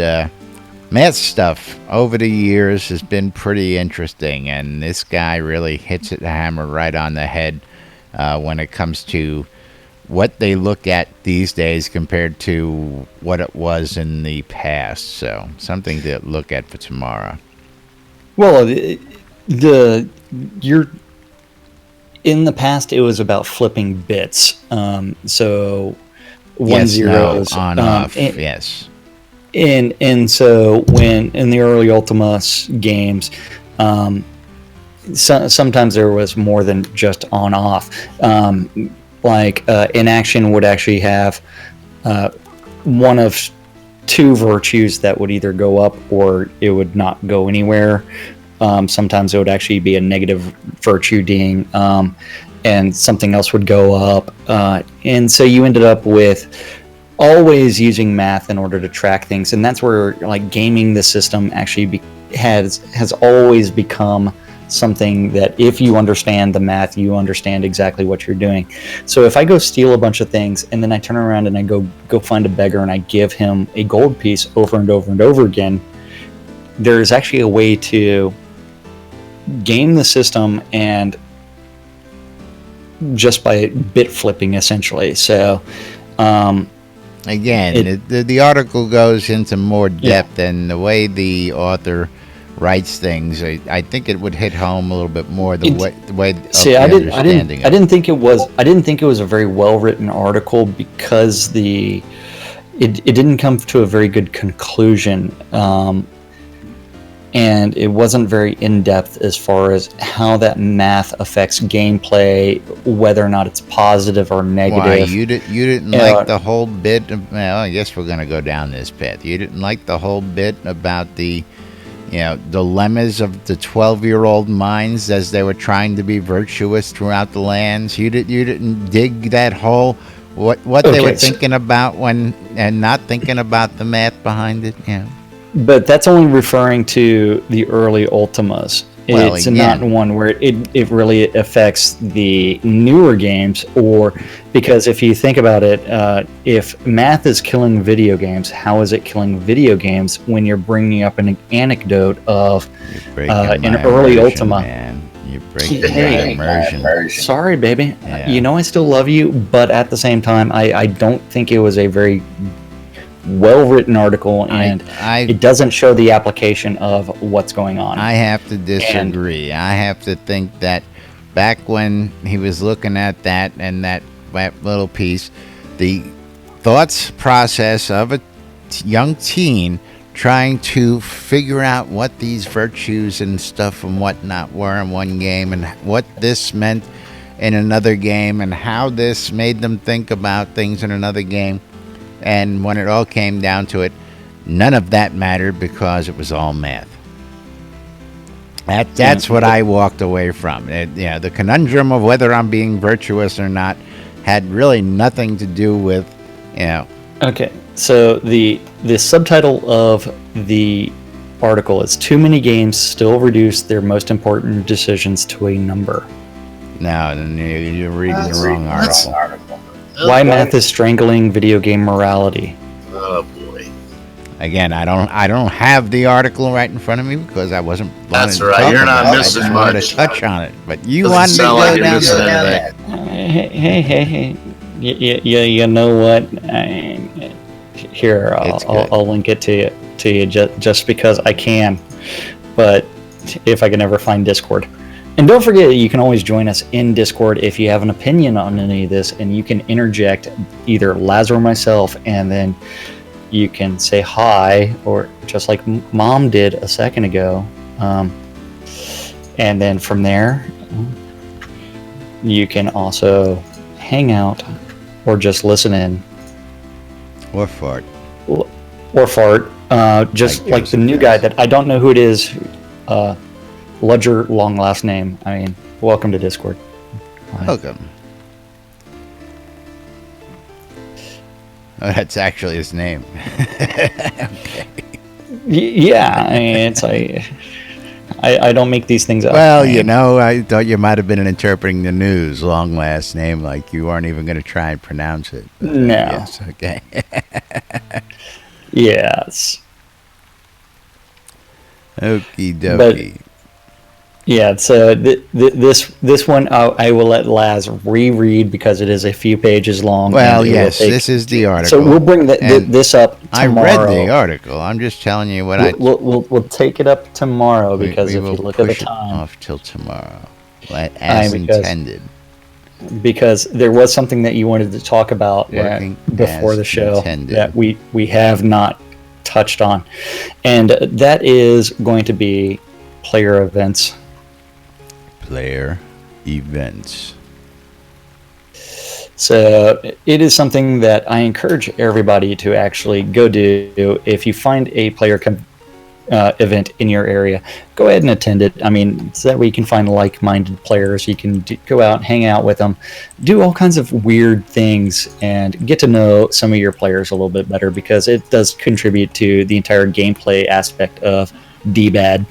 math stuff over the years has been pretty interesting, and this guy really hits the hammer right on the head when it comes to what they look at these days compared to what it was in the past. So something to look at for tomorrow. Well, you're in the past. It was about flipping bits. So one Yes, zeros no, on, off, yes. And so when in the early Ultima games, sometimes there was more than just on off. An action would actually have one of 2 virtues that would either go up or it would not go anywhere. Sometimes it would actually be a negative virtue ding, and something else would go up. And so you ended up with always using math in order to track things, and that's where gaming the system actually has always become something that if you understand the math, you understand exactly what you're doing. So if I go steal a bunch of things and then I turn around and I go find a beggar and I give him a gold piece over and over and over again, there's actually a way to game the system and just by bit flipping essentially. So again, the article goes into more depth, and the way the author writes things, I think it would hit home a little bit more the way see, I didn't think it was a very well written article because it didn't come to a very good conclusion, and it wasn't very in depth as far as how that math affects gameplay, whether or not it's positive or negative. Why, you didn't like the whole bit of, well, I guess we're gonna go down this path. You didn't like the whole bit about the dilemmas of the 12-year-old minds as they were trying to be virtuous throughout the lands. You didn't dig that whole what they were thinking about and not thinking about the math behind it. Yeah. But that's only referring to the early Ultimas. Well, It's again, not one where it really affects the newer games, or because if you think about it, if math is killing video games, how is it killing video games when you're bringing up an anecdote of an early Ultima? Man. You're breaking Hey, my immersion. Sorry, baby. Yeah. You know I still love you, but at the same time, I don't think it was a very well-written article, and I it doesn't show the application of what's going on. I have to disagree. I have to think that back when he was looking at that and that little piece, the thoughts process of a young teen trying to figure out what these virtues and stuff and whatnot were in one game and what this meant in another game and how this made them think about things in another game. And when it all came down to it, none of that mattered because it was all math. That's what I walked away from. The conundrum of whether I'm being virtuous or not had really nothing to do with, Okay, so the subtitle of the article is "Too Many Games Still Reduce Their Most Important Decisions to a Number." No, you're reading the wrong article. Why math is strangling video game morality. Oh boy. Again, I don't have the article right in front of me because I wasn't. That's wanting to right, talk you're not about it. missing I just wanted much. to touch on it, but you Doesn't wanted to sound go like you're down missing that. anything. Hey. You know what? Here, I'll link it to you just because I can. But if I can ever find Discord. And don't forget, you can always join us in Discord if you have an opinion on any of this, and you can interject either Laz or myself, and then you can say hi, or just like Mom did a second ago. And then from there, you can also hang out or just listen in. Or fart. Or fart. Just like the new guy that I don't know who it is. Ludger, long last name. I mean, welcome to Discord. Welcome. Oh, that's actually his name. Okay. Yeah, I mean, it's like I don't make these things up. Well, I thought you might have been interpreting the news. Long last name, like you weren't even going to try and pronounce it. But, No. Yes. Okay. Yes. Okie dokie. Yeah, so this one I will let Laz reread because it is a few pages long. Well, and it will yes, take- this is the article. So we'll bring And this up I tomorrow. read the article. I'm just telling you what We'll take it up tomorrow we because if will you look at the push it time, off till tomorrow, as Because- intended. because there was something that you wanted to talk about Working before as the show intended. that we have not touched on, and that is going to be player events. Player events. So it is something that I encourage everybody to actually go do. If you find a player event in your area, go ahead and attend it. I mean, so that way you can find like-minded players. You can go out, hang out with them, do all kinds of weird things, and get to know some of your players a little bit better because it does contribute to the entire gameplay aspect of D-Bad.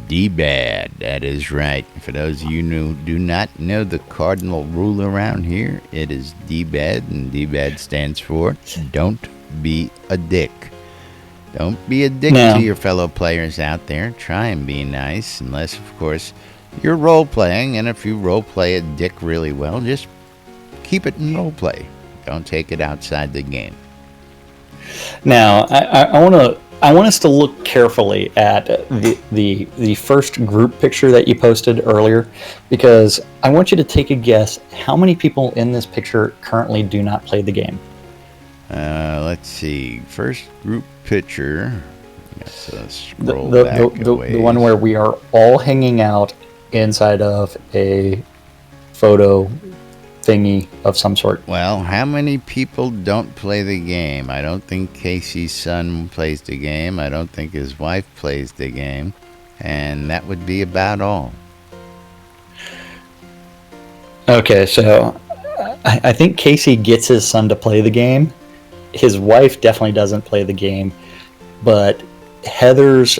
D-Bad, that is right. For those of you who do not know the cardinal rule around here, it is D-Bad, and D-Bad stands for don't be a dick. Don't be a dick No. to your fellow players out there. Try and be nice, unless, of course, you're role-playing, and if you role-play a dick really well, just keep it in role-play. Don't take it outside the game. Now, I want us to look carefully at the first group picture that you posted earlier, because I want you to take a guess how many people in this picture currently do not play the game. Let's see. First group picture. Let's The, scroll the, back the, a the one ways. where we are all hanging out inside of a photo thingy of some sort. Well, how many people don't play the game? I don't think Casey's son plays the game. I don't think his wife plays the game. And that would be about all. Okay, so I think Casey gets his son to play the game. His wife definitely doesn't play the game, but Heather's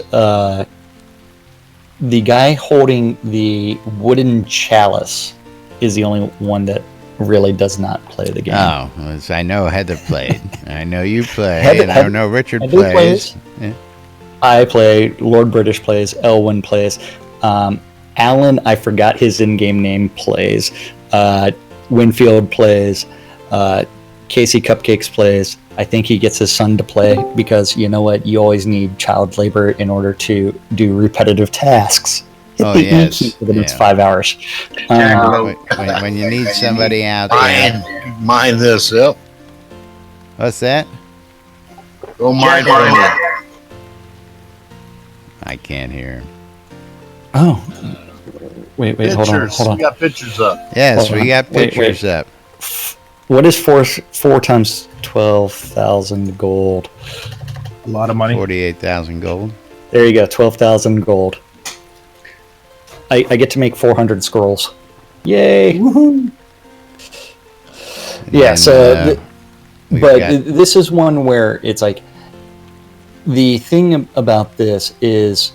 the guy holding the wooden chalice is the only one that really does not play the game. Oh, well, I know Heather played. I know you play. Heather- and I know Richard Heather plays. plays. Yeah. I play, Lord British plays, Elwyn plays, Alan, I forgot his in-game name, plays, Winfield plays, Casey Cupcakes plays. I think he gets his son to play because you know what? You always need child labor in order to do repetitive tasks. Hit Oh, the yes. E key for the next Yeah. 5 hours. When you need somebody out there. Mine this up. What's that? Go mine from you. I can't hear him. Oh, wait, hold on. We got pictures up. Yes, Hold we on. got Wait. pictures up. What is 4 times 12,000 gold? A lot of money. 48,000 gold. There you go, 12,000 gold. I get to make 400 scrolls. Yay! Yeah, And, so, we've but got- this is one where it's like, the thing about this is,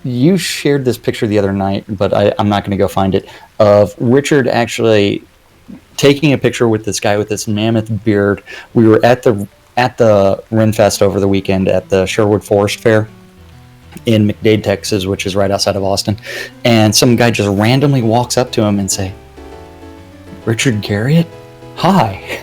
you shared this picture the other night, but I'm not going to go find it, of Richard actually taking a picture with this guy with this mammoth beard. We were at the Renfest over the weekend at the Sherwood Forest Fair in McDade, Texas, which is right outside of Austin, and some guy just randomly walks up to him and say, "Richard Garriott? Hi."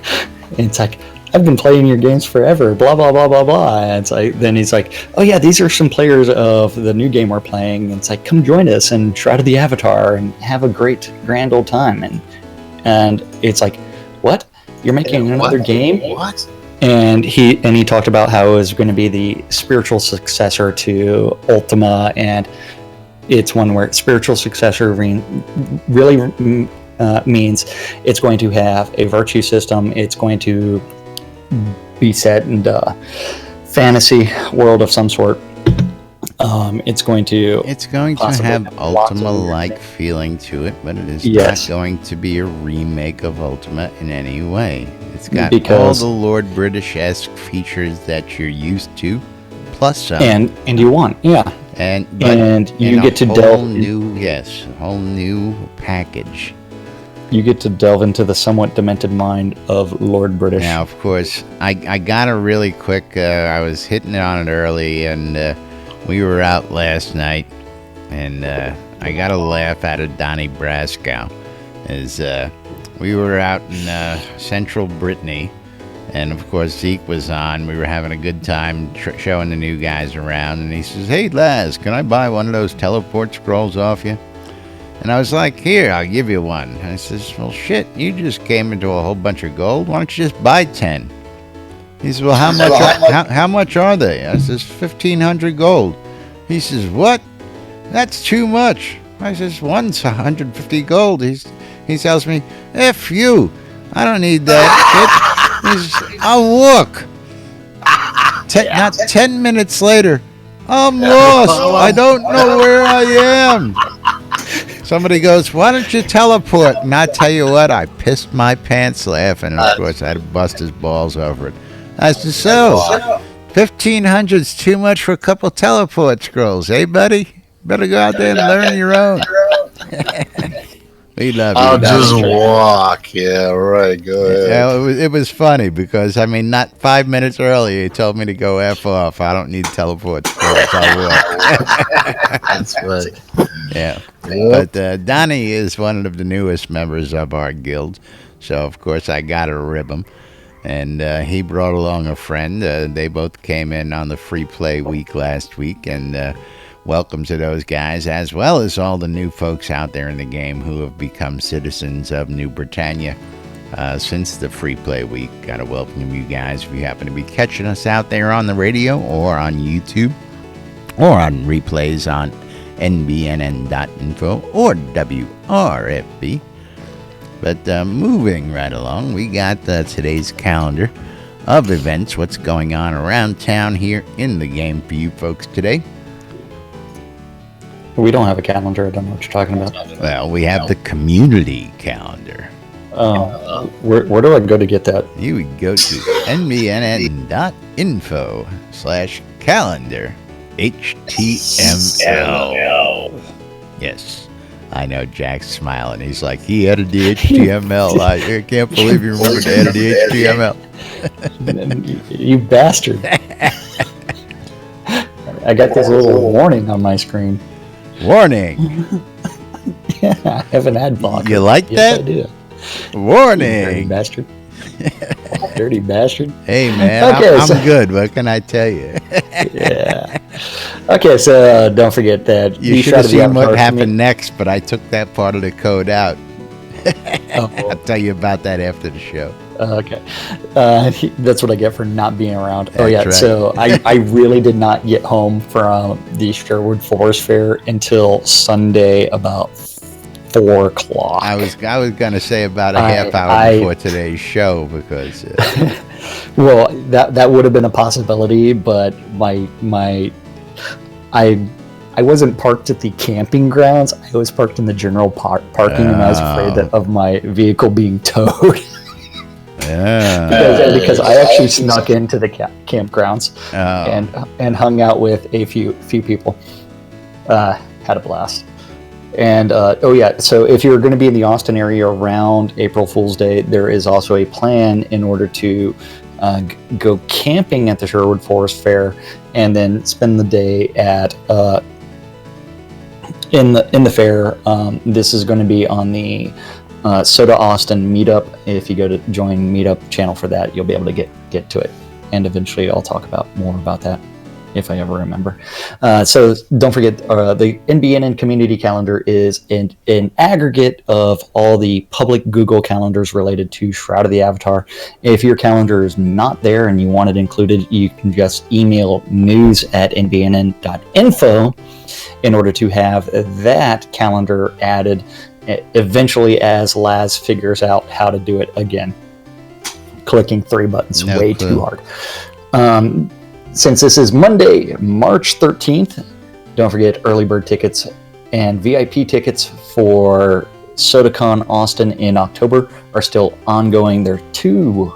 And it's like, "I've been playing your games forever, blah, blah, blah, blah, blah." And it's like, then he's like, "Oh yeah, these are some players of the new game we're playing." And it's like, "Come join us and Shroud of the Avatar and have a great grand old time." And it's like, "What? You're making another game?" What? And he talked about how it was going to be the spiritual successor to Ultima, and it's one where spiritual successor really means it's going to have a virtue system. It's going to be set in a fantasy world of some sort. It's going to possibly have have lots of Ultima-like feeling to it, but it is Yes. not going to be a remake of Ultima in any way. It's got Because- all the Lord British-esque features that you're used to, plus some. and you want, yeah. And you in a get to whole delve whole new package. You get to delve into the somewhat demented mind of Lord British. Now, of course, I got it really quick. I was hitting it on it early, and we were out last night, and I got a laugh out of Donnie Brasco. As we were out in central Brittany, and of course Zeke was on. We were having a good time showing the new guys around, and he says, "Hey, Laz, can I buy one of those teleport scrolls off you?" And I was like, "Here, I'll give you one." And I says, "Well, shit, you just came into a whole bunch of gold. Why don't you just buy 10? He says, "Well, how much are they?" I says, 1,500 gold. He says, "What? That's too much." I says, "One's 150 gold." He tells me, "F you. I don't need that shit." He says, "I'll walk." Not 10 minutes later, I'm lost. I don't know where I am. Somebody goes, "Why don't you teleport?" And I tell you what, I pissed my pants laughing. And of course, I had to bust his balls over it. I said, "So, 1,500's too much for a couple teleport scrolls, eh, buddy? Better go out there and learn your own." We love you. I'll Donnie. just walk. Yeah, right. Go ahead. Yeah, it was funny because, I mean, not 5 minutes earlier, he told me to go F off. I don't need teleport scrolls. I'll walk. That's right. Yeah. Yep. But Donnie is one of the newest members of our guild, so of course I got to rib him. And he brought along a friend. They both came in on the free play week last week, and welcome to those guys, as well as all the new folks out there in the game who have become citizens of New Britannia since the free play week. Got to welcome you guys if you happen to be catching us out there on the radio or on YouTube or on replays on NBNN.info or WRFB. But moving right along, we got today's calendar of events, what's going on around town here in the game for you folks today. We don't have a calendar. I don't know what you're talking about. Well, we have the community calendar. Where do I go to get that? You would go to nbnn.info/calendar HTML. Yes. I know Jack's smiling. He's like, he added the HTML. I can't believe you remembered to add the HTML. You bastard. I got this little warning on my screen. Warning. Yeah, I have an ad block. You like Yes, that? I do. You dirty Warning. bastard. Dirty bastard. Hey, man, Okay, I'm so- good. What can I tell you? Yeah. Okay, so don't forget that You the should Shroud have of the seen what Avatar happened next, but I took that part of the code out. Oh, I'll tell you about that after the show. okay. That's what I get for not being around. Oh, That's yeah. right. So I really did not get home from the Sherwood Forest Fair until Sunday about 4 o'clock. I was gonna say about a half hour I- before today's show because Well, that would have been a possibility, but I wasn't parked at the camping grounds. I was parked in the general parking, and I was afraid of my vehicle being towed. yeah. because I actually snuck into the campgrounds Oh. and hung out with a few people. Had a blast. And so if you're going to be in the Austin area around April Fool's Day, there is also a plan in order to go camping at the Sherwood Forest Fair and then spend the day at in the fair. This is going to be on the Soda Austin meetup. If you go to join meetup channel for that, you'll be able to get to it. And eventually I'll talk more about that if I ever remember. So don't forget, the NBNN community calendar is an aggregate of all the public Google calendars related to Shroud of the Avatar. If your calendar is not there and you want it included, you can just email news@nbnn.info in order to have that calendar added eventually as Laz figures out how to do it again. Clicking 3 buttons, No way clue. too hard. Since this is Monday, March 13th, don't forget early bird tickets and VIP tickets for SodaCon Austin in October are still ongoing. There are 2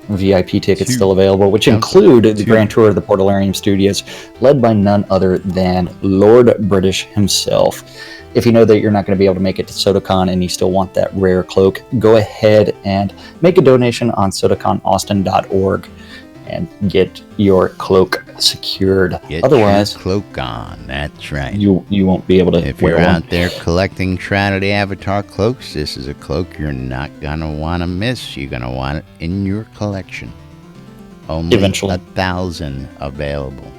VIP tickets still available, which include the Grand Tour of the Portalarium Studios, led by none other than Lord British himself. If you know that you're not going to be able to make it to SodaCon and you still want that rare cloak, go ahead and make a donation on sodaconaustin.org and get your cloak secured. Get Otherwise, your cloak on. That's right. you won't be able to If wear you're one. out there collecting Shroud of the Avatar cloaks, this is a cloak you're not gonna want to miss. You're gonna want it in your collection. Only Eventually. 1,000 available.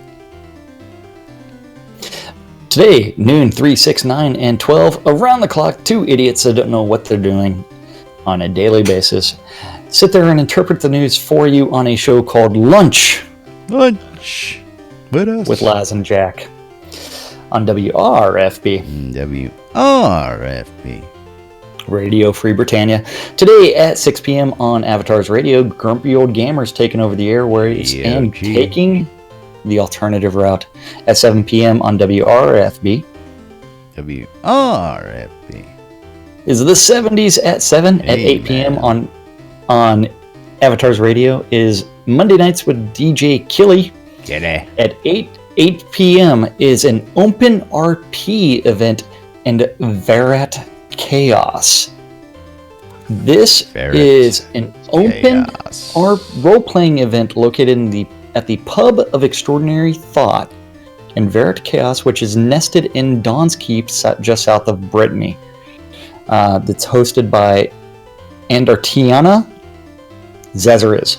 Today, noon, 3, 6, 9, and 12, around the clock, 2 idiots that don't know what they're doing on a daily basis sit there and interpret the news for you on a show called Lunch Lunch with us. with Laz and Jack on WRFB, WRFB. Radio Free Britannia. Today at 6 p.m. on Avatar's Radio, Grumpy Old Gamer's taking over the airwaves and GOG. taking the alternative route. At 7 p.m. on WRFB WRFB. is the 70s at 7. At 8 p.m. Amen. on Avatar's Radio is Monday Nights with DJ Killy. Get it. At 8 p.m. is an Open RP event and Verat Chaos. This Verat is an open Chaos. role-playing event located at the Pub of Extraordinary Thought in Verat Chaos, which is nested in Dawn's Keep just south of Brittany. That's hosted by Andartiana Zazariz.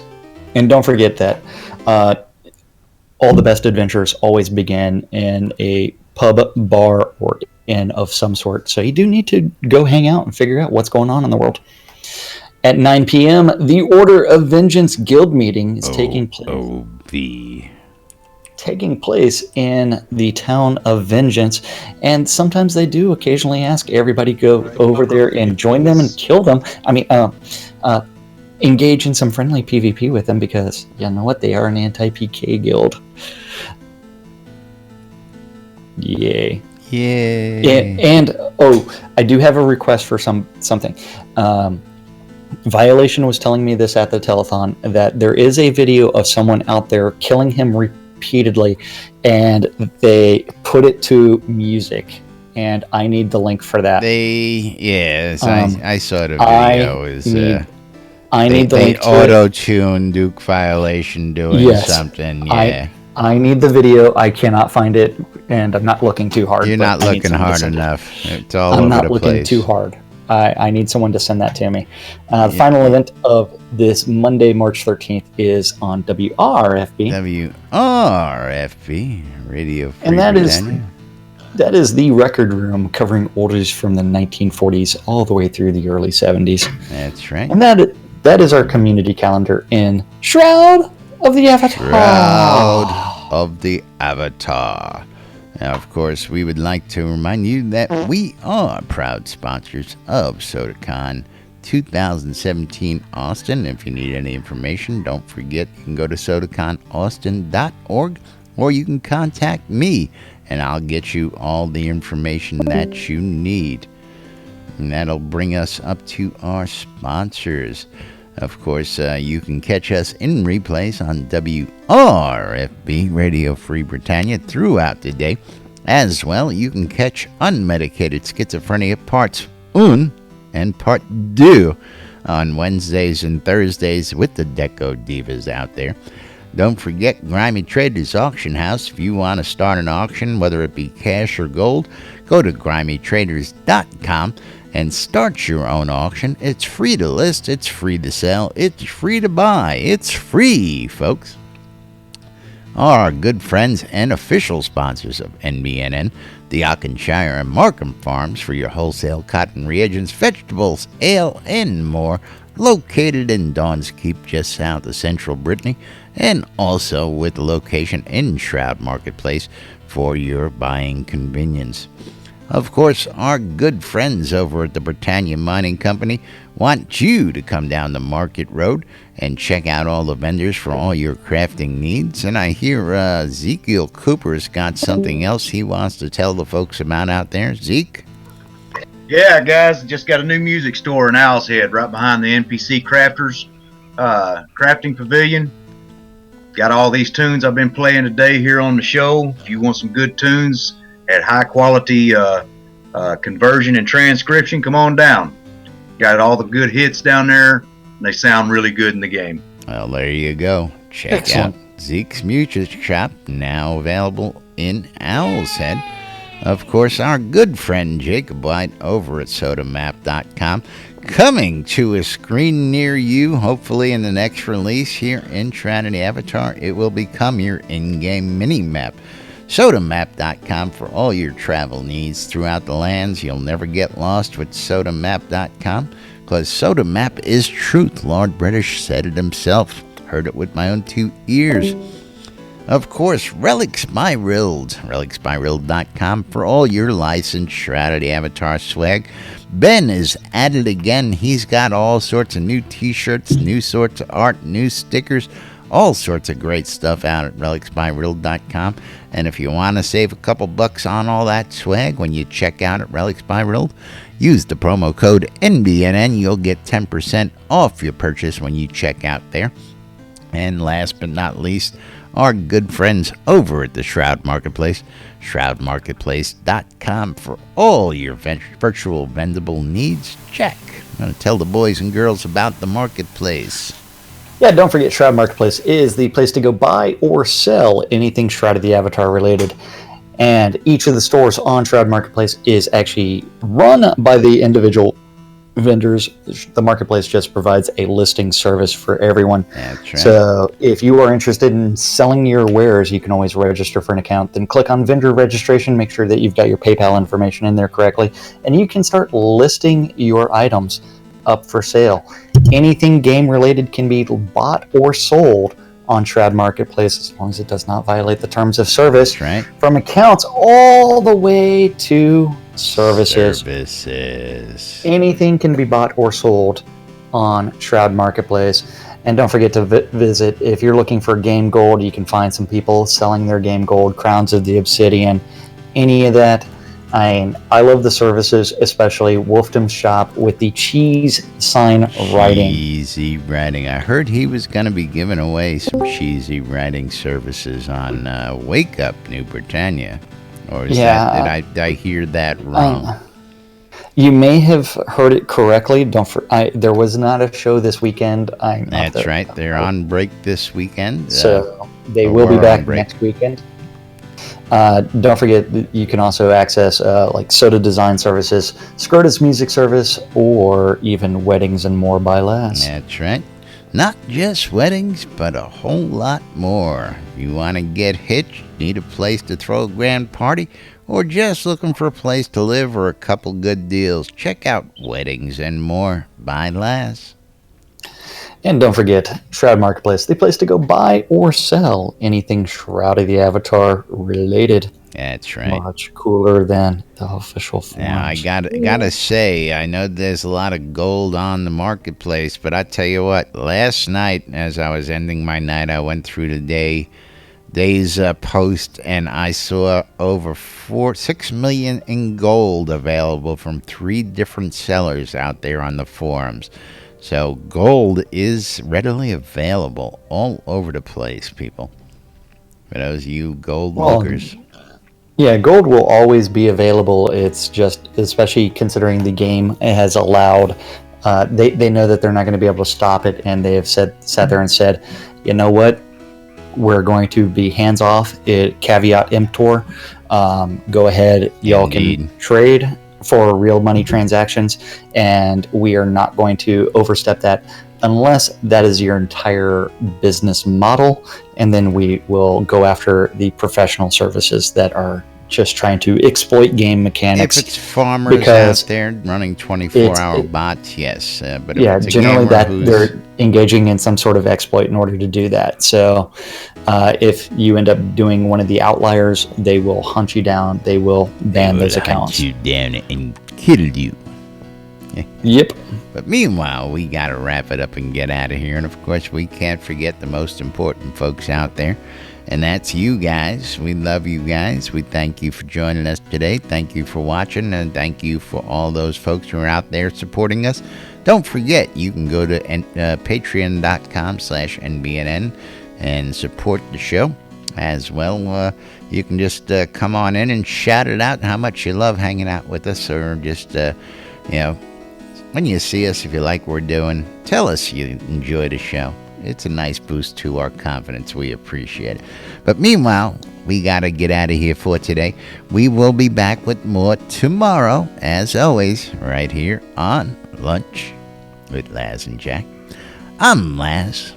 And don't forget that all the best adventures always begin in a pub, bar, or inn of some sort. So you do need to go hang out and figure out what's going on in the world. At 9 p.m., the Order of Vengeance Guild meeting is taking place in the town of Vengeance, and sometimes they do occasionally ask everybody to go over there and join them and kill them. I mean, engage in some friendly PvP with them, because you know what, they are an anti-PK guild. Yay. Yay. And I do have a request for something. Violation was telling me this at the telethon, that there is a video of someone out there killing him repeatedly, and they put it to music, and I need the link for that. I saw the video. I need the they link to auto-tune Duke Violation doing Yes. something. Yeah. I need the video. I cannot find it, and I'm not looking too hard. You're but not I need looking someone to hard send it. enough. It's all I'm over not the looking place. too hard. I need someone to send that to me. The final event of this Monday, March 13th is on WRFB. WRFB, Radio Free And Britannia. that is the record room covering oldies from the 1940s all the way through the early 70s. That's right. And that is our community calendar in Shroud of the Avatar. Shroud of the Avatar. Now, of course, we would like to remind you that we are proud sponsors of SodaCon 2017 Austin. If you need any information, don't forget you can go to sodaconaustin.org, or you can contact me and I'll get you all the information that you need. And that'll bring us up to our sponsors. Of course, you can catch us in replays on WRFB, Radio Free Britannia, throughout the day. As well, you can catch Unmedicated Schizophrenia Parts 1 and Part 2 on Wednesdays and Thursdays with the Deco Divas out there. Don't forget Grimy Traders Auction House. If you want to start an auction, whether it be cash or gold, go to grimytraders.com and start your own auction. It's free to list, it's free to sell, it's free to buy. It's free, folks. Our good friends and official sponsors of NBNN, the Auchenshire and Markham Farms, for your wholesale cotton reagents, vegetables, ale, and more, located in Dawn's Keep just south of central Brittany, and also with a location in Shroud Marketplace for your buying convenience. Of course, our good friends over at the Britannia Mining Company want you to come down the Market Road and check out all the vendors for all your crafting needs. And I hear Ezekiel Cooper's got something else he wants to tell the folks about out there. Zeke? Yeah, guys, just got a new music store in Owl's Head right behind the NPC Crafters Crafting Pavilion. Got all these tunes I've been playing today here on the show. If you want some good tunes at high quality conversion and transcription, come on down. Got all the good hits down there, and they sound really good in the game. Well, there you go. Check out Zeke's Music Shop, now available in Owl's Head. Of course, our good friend Jacob White over at sodamap.com, coming to a screen near you, hopefully in the next release here in Trinity Avatar. It will become your in-game mini-map. Sodamap.com for all your travel needs throughout the lands. You'll never get lost with Sodamap.com, because Sodamap is truth. Lord British said it himself. Heard it with my own 2 ears. Of course, Relics by Rild. RelicsByRild.com for all your licensed Shrouded Avatar swag. Ben is at it again. He's got all sorts of new t-shirts, new sorts of art, new stickers, all sorts of great stuff out at RelicsByRild.com. And if you want to save a couple bucks on all that swag when you check out at Relics by Rild, use the promo code NBNN. You'll get 10% off your purchase when you check out there. And last but not least, our good friends over at the Shroud Marketplace, shroudmarketplace.com for all your virtual vendable needs. Check. I'm going to tell the boys and girls about the marketplace. Yeah, don't forget Shroud Marketplace is the place to go buy or sell anything Shroud of the Avatar related. And each of the stores on Shroud Marketplace is actually run by the individual vendors. The marketplace just provides a listing service for everyone. That's right. So if you are interested in selling your wares, you can always register for an account. Then click on vendor registration. Make sure that you've got your PayPal information in there correctly. And you can start listing your items up for sale. Anything game related can be bought or sold on Shroud Marketplace as long as it does not violate the terms of service. That's right. From accounts all the way to services. Anything can be bought or sold on Shroud Marketplace. And don't forget to visit, if you're looking for game gold, you can find some people selling their game gold, Crowns of the Obsidian, any of that. I love the services, especially Wolfdom's shop with the cheese sign writing. Cheesy writing. I heard he was going to be giving away some cheesy writing services on Wake Up New Britannia. Or is that, did I hear that wrong? You may have heard it correctly. There was not a show this weekend. That's right. They're on break this weekend. So they will be back next weekend. Don't forget that you can also access like soda design services, Scrota's music service, or even weddings and more by Les. That's right. Not just weddings, but a whole lot more. If you want to get hitched, need a place to throw a grand party, or just looking for a place to live or a couple good deals, check out Weddings and More by Les. And don't forget, Shroud Marketplace, the place to go buy or sell anything Shroud of the Avatar related. That's right. Much cooler than the official forms. Now, I gotta say, I know there's a lot of gold on the marketplace, but I tell you what, last night, as I was ending my night, I went through the day's post, and I saw over 6 million in gold available from 3 different sellers out there on the forums. So gold is readily available all over the place, people. For those of you gold lookers. Yeah, gold will always be available. It's just, especially considering the game has allowed, they know that they're not going to be able to stop it, and they have sat there and said, you know what, we're going to be hands off. Caveat emptor. Go ahead, y'all can trade for real money transactions, and we are not going to overstep that unless that is your entire business model, and then we will go after the professional services that are just trying to exploit game mechanics. If it's farmers out there running 24-hour bots, yes. But if it's a generally gamer they're engaging in some sort of exploit in order to do that. So if you end up doing one of the outliers, they will hunt you down. They will ban those accounts. Hunt you down and kill you. Yep. But meanwhile, we got to wrap it up and get out of here. And of course, we can't forget the most important folks out there. And that's you guys. We love you guys. We thank you for joining us today. Thank you for watching. And thank you for all those folks who are out there supporting us. Don't forget, you can go to patreon.com/NBNN and support the show as well. You can just come on in and shout it out how much you love hanging out with us, or just, when you see us, if you like what we're doing, tell us you enjoy the show. It's a nice boost to our confidence. We appreciate it. But meanwhile, we got to get out of here for today. We will be back with more tomorrow, as always, right here on Lunch with Laz and Jack. I'm Laz.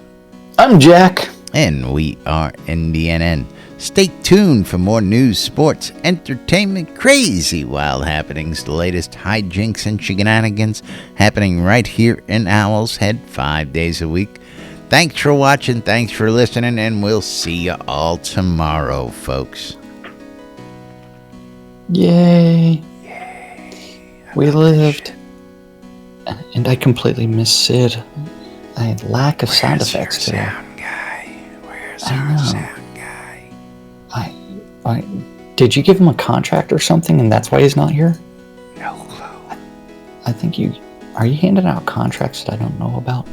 I'm Jack. And we are NBNN. Stay tuned for more news, sports, entertainment, crazy wild happenings, the latest hijinks and shenanigans happening right here in Owl's Head 5 days a week. Thanks for watching, thanks for listening, and we'll see you all tomorrow, folks. Yay. We lived. And I completely missed Sid. I had lack of sound effects today. Sound guy? Where's our sound guy? Did you give him a contract or something, and that's why he's not here? No clue. I think are you handing out contracts that I don't know about?